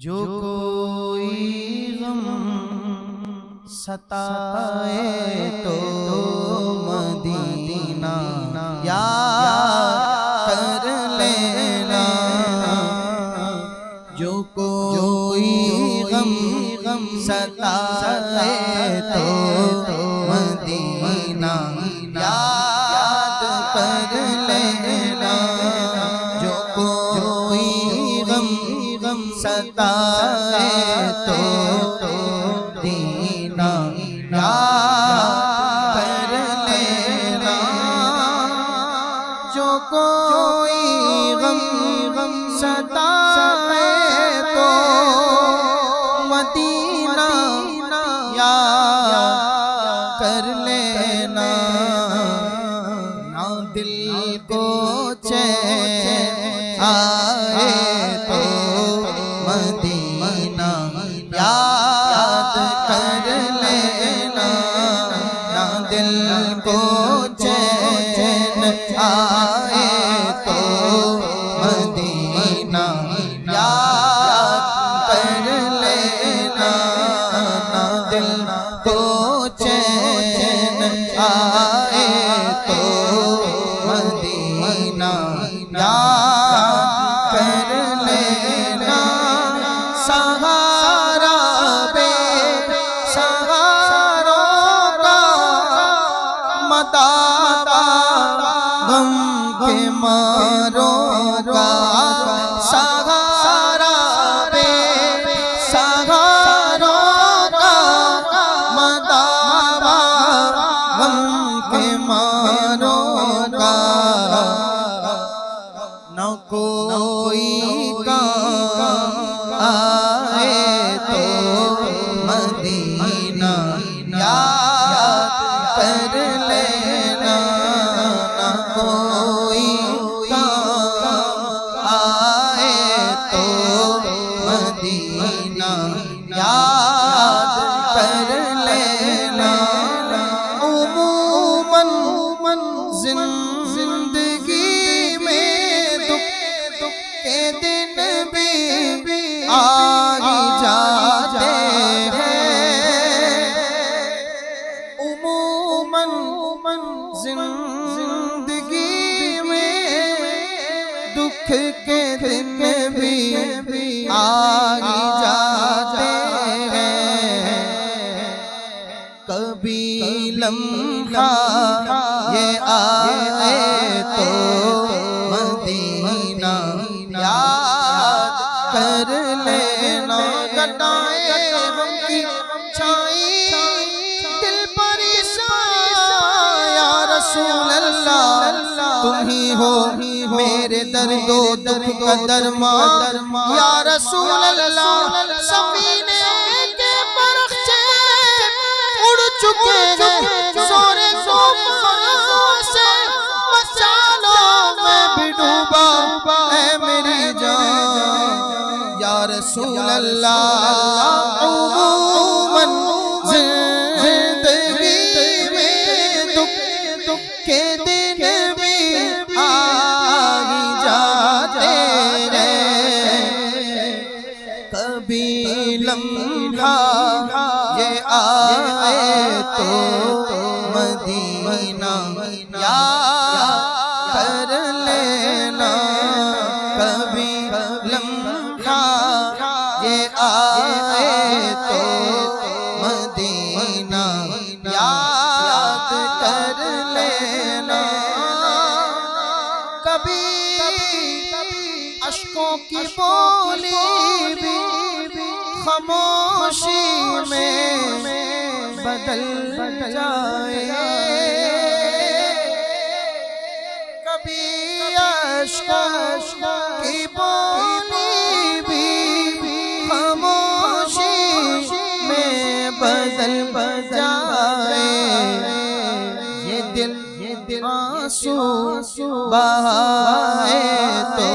जो कोई गम सताए तो मदीना याद कर लेना। जो कोई गम सताए तो मदीना याद कर लेना। जो कोई गम सताए तो मदीना याद कर लेना। जो कोई गम सताए तो मदीना याद कर लेना। ना दिल को चैन आए तो मदीना याद कर लेना। ना दिल को चैन आए तो मदीना याद कर लेना। ना दिल को चैन आए तो मदीना याद कर लेना। सहारा बे सहारों का मदावा गम के मारों का। सहारा बे सहारों का मदावा गम के मारों का। न कोई काम आए तो मदीना याद कर लेना। न कोई काम आए तो मदीना याद कर लेना। उमूमन जिंदगी में दुख के दिन भी आ ही जाते हैं। उमूमन जिंदगी में दुख के दिन भी आ ही जाते हैं। कभी लम्हा ये आए तो मदीना याद कर लेना। घटाए गम की छाई दिल परेशान या रसूल अल्लाह। तुम ही हो मेरे दर्दो दुख का दरमान या रसूल अल्लाह। सफीने के परख्चे उड़ चुके हैं सोरे तूफान से। बचा लो मैं भी डूबा ऐ मेरी जान या रसूल अल्लाह। उमूमन जिंदगी में दुख के दिन भी आ ही जाते हैं। कभी लम्हा ये आए तो मदीना याद कर लेना। कभी लम्हा ये आए तो मदीना याद कर लेना। कभी अश्कों की बोली भी खामोशी में बदल जाए। कभी अश्कों की बोली भी खामोशी में बदल जाए। ये दिल आंसू बहाए तो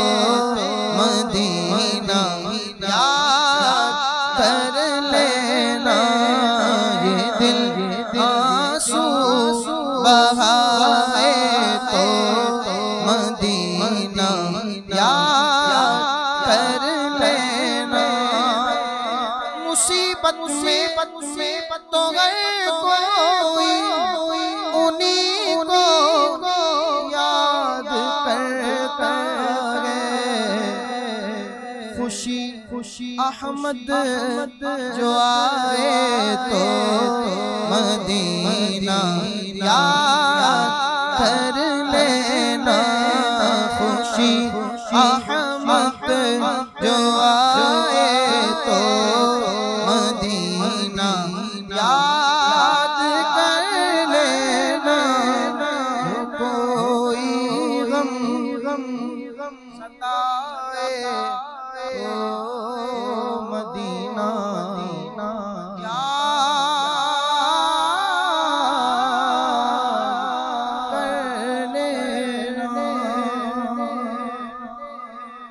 मदीना याद कर लेना। ये दिल आंसू बहाए तो मदीना याद कर लेना। मुसीबत में तो गए कोई उन्हीं को याद कर खुशी अहमद जो आए तो मदीना याद कर लेना खुशी अहमद जो आए